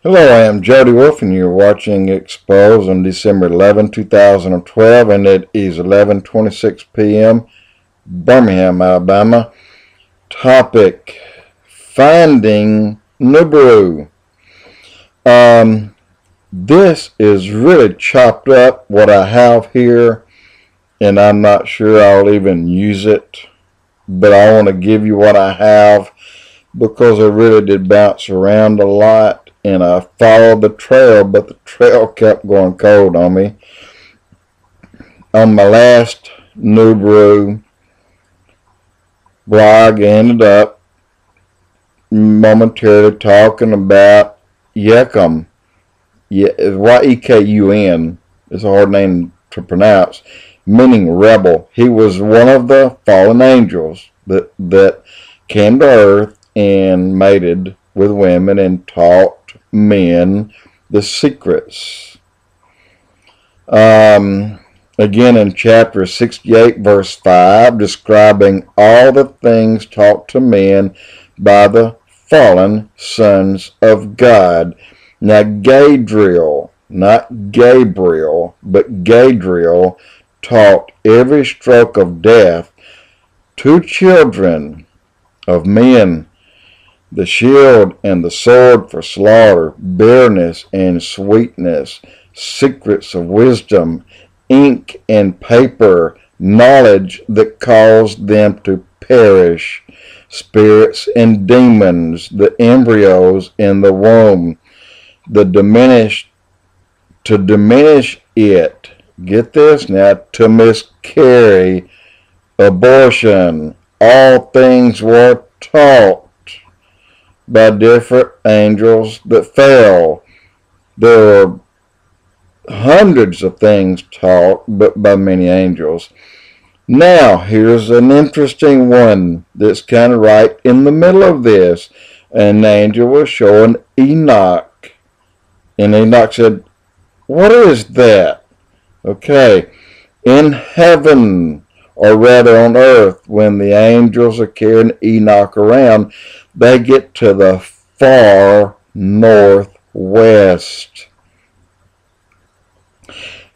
Hello, I am Jody Wolf, and you're watching Expoz on December 11, 2012, and it is 11:26 p.m. Birmingham, Alabama. Topic: Finding Nibiru. This is really chopped up what I have here, and I'm not sure I'll even use it, but I want to give you what I have because I really did bounce around a lot. And I followed the trail, but the trail kept going cold on me. On my last Nibiru blog, I ended up momentarily talking about Yekun. Y-E-K-U-N. It's a hard name to pronounce, meaning rebel. He was one of the fallen angels that came to earth and mated with women and taught men the secrets. Again, in chapter 68, verse 5, describing all the things taught to men by the fallen sons of God. Now, Gadriel, not Gabriel, but Gadriel, taught every stroke of death to children of men, the shield and the sword for slaughter, bitterness and sweetness, secrets of wisdom, ink and paper, knowledge that caused them to perish, spirits and demons, the embryos in the womb, to diminish it. Get this now, to miscarry, abortion. All things were taught by different angels that fell. There are hundreds of things taught, but by many angels. Now, here's an interesting one that's kind of right in the middle of this. An angel was showing Enoch, and Enoch said, "What is that?" Okay, in heaven, or rather on earth, when the angels are carrying Enoch around, they get to the far northwest.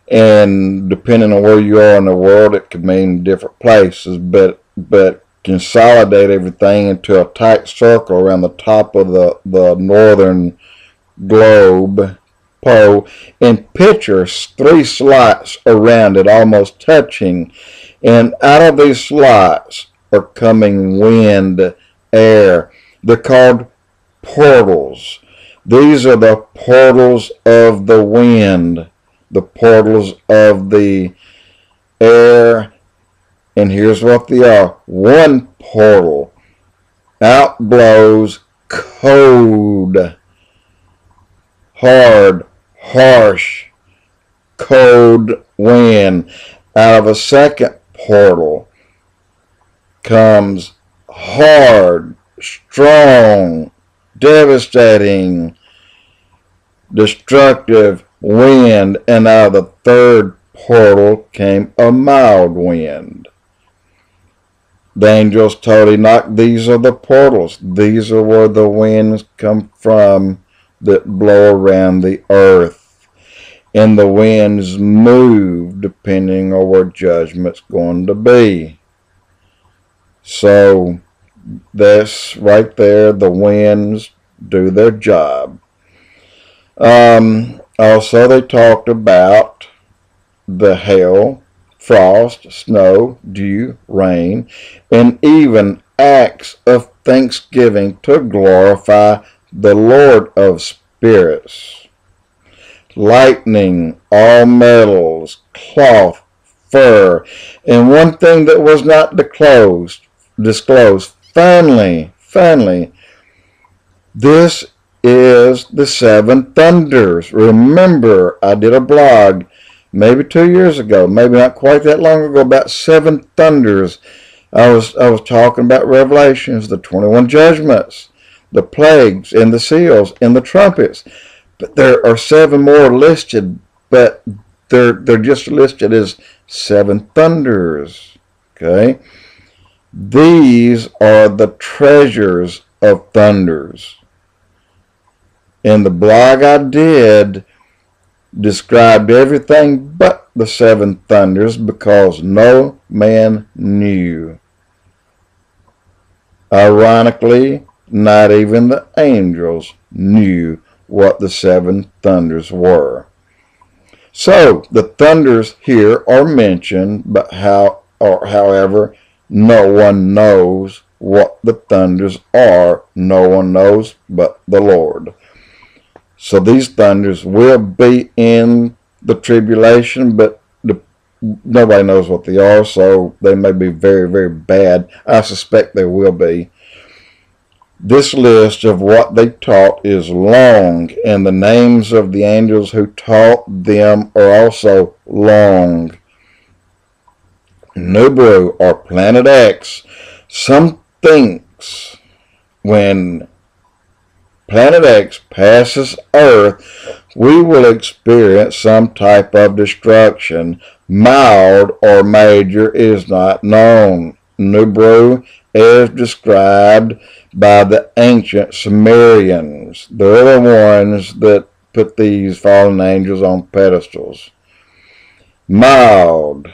And depending on where you are in the world, it could mean different places, but consolidate everything into a tight circle around the top of the northern globe pole, and picture 3 slots around it almost touching. And out of these slots are coming wind, air. They're called portals. These are the portals of the wind, the portals of the air. And here's what they are. One portal out blows cold, hard, harsh, cold wind. Out of a second portal comes hard, strong, devastating, destructive wind, and out of the third portal came a mild wind. The angels told Enoch, these are the portals. These are where the winds come from that blow around the earth. And the winds move depending on where judgment's going to be. So that's right there. The winds do their job. Also, they talked about the hail, frost, snow, dew, rain, and even acts of thanksgiving to glorify the Lord of spirits. Lightning, all metals, cloth, fur, and one thing that was not disclosed, finally, this is the 7 thunders. Remember, I did a blog maybe 2 years ago, maybe not quite that long ago, about 7 thunders. I was talking about Revelations, the 21 judgments, the plagues, and the seals, and the trumpets. But there are 7 more listed, but they're just listed as 7 thunders. Okay? These are the treasures of thunders. And the blog I did described everything but the seven thunders because no man knew. Ironically, not even the angels knew what the seven thunders were. So the thunders here are mentioned, but however, no one knows what the thunders are. No one knows but the Lord. So these thunders will be in the tribulation, but nobody knows what they are, so they may be very, very bad. I suspect they will be. This list of what they taught is long, and the names of the angels who taught them are also long. Nibiru, or Planet X. Some thinks when Planet X passes Earth, we will experience some type of destruction. Mild or major is not known. Nibiru is described by the ancient Sumerians. They're the ones that put these fallen angels on pedestals. Mild,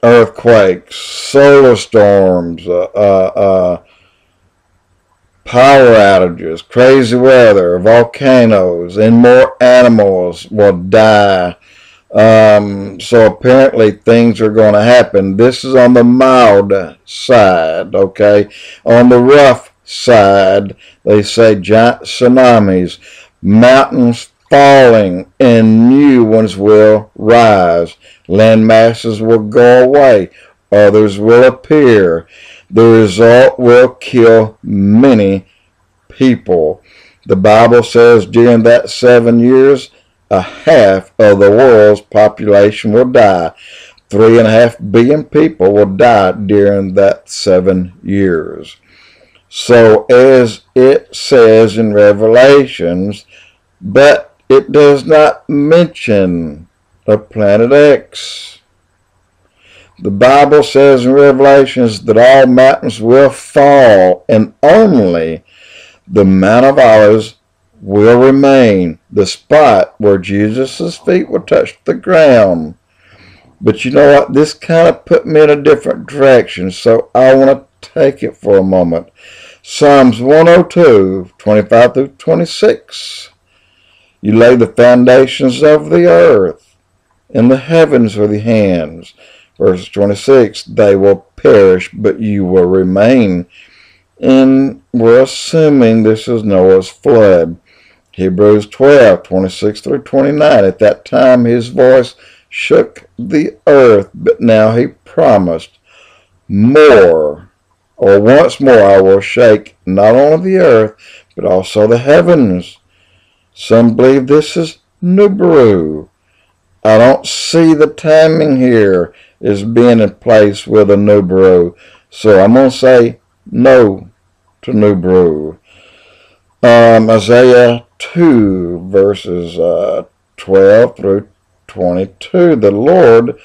earthquakes, solar storms, power outages, crazy weather, volcanoes, and more animals will die. So apparently things are going to happen. This is on the mild side, okay? On the rough side, they say giant tsunamis, mountains falling, and new ones will rise. Land masses will go away. Others will appear. The result will kill many people. The Bible says during that 7 years, a half of the world's population will die. 3.5 billion people will die during that 7 years. So as it says in Revelations, but it does not mention the Planet X. The Bible says in Revelations that all mountains will fall, and only the Mount of Olives will remain, the spot where Jesus' feet will touch the ground. But you know what? This kind of put me in a different direction, so I want to take it for a moment. Psalms 102, 25 through 26. You lay the foundations of the earth, and the heavens are the hands. Verse 26, they will perish, but you will remain. And we're assuming this is Noah's flood. Hebrews 12, 26 through 29. At that time his voice shook the earth, but now he promised more, or once more I will shake not only the earth, but also the heavens. Some believe this is Nibiru. I don't see the timing here as being in place with a Nibiru, so I'm going to say no to Nibiru. Isaiah 2 verses 12 through 22. The Lord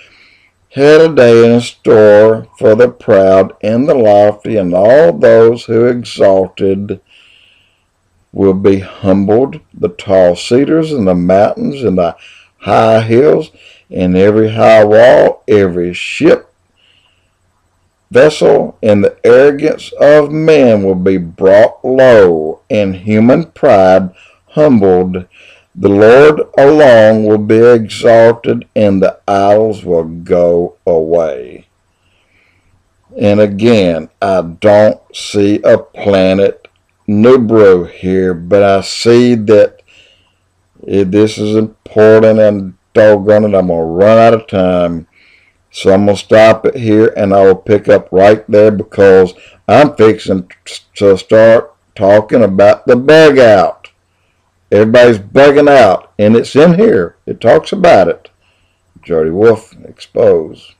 had a day in store for the proud and the lofty, and all those who exalted will be humbled. The tall cedars and the mountains and the high hills and every high wall, every ship, vessel, and the arrogance of man will be brought low, and human pride humbled. The Lord alone will be exalted, and the idols will go away. And again, I don't see a planet Nibiru here, but I see that this is important, and doggone it, I'm going to run out of time. So I'm going to stop it here, and I will pick up right there because I'm fixing to start talking about the bug out. Everybody's bugging out, and it's in here. It talks about it. Jody Wolf, Expoz.